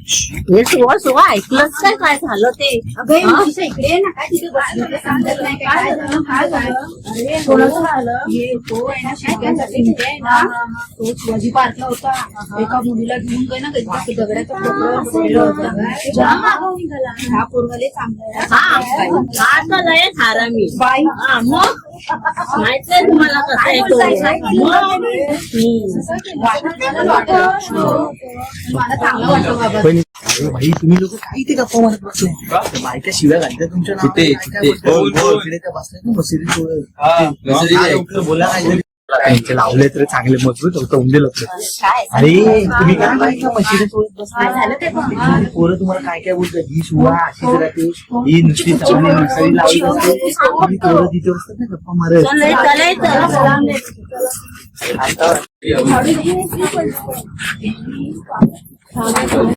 हे सुवा ऐकलंच काय काय झालं ते? अगं इकडे ना काय तिथे बसलं सांगत नाही काय झालं काय झालं. अरे कोणाचं झालं हे तो आहे ना शिक्क्यांचा टिंटे आहे ना तो शिवाजी पार्कला होता. एका मुलीला घेऊन काय ना काही दगडाचा ठोकळा होता. जाम आगाऊ निघाला. हा पोरगाले चांगला आता लय थारा मी बाई मग माहितीये तुम्हाला कसं आहे तो? मला चांगलं वाटतं बाबा. पण अरे भाई तुम्ही लोक काय ते गप्पा मारत बसले? बायका शिव्या घालतात तुमच्या नावाने. बोला नाही त्यांचे लावले तर चांगले मजबूत होतं उमले लोक. अरे तुम्ही काय बायका मशिदी सोडत बसले? पोरं तुम्हाला काय काय बोलतात? ही शिवा अशीच राहते, ही नुसती चावणी नर्सरी लावली असते. तुम्ही पोरं तिथे बसतात ना गप्पा मारत. आता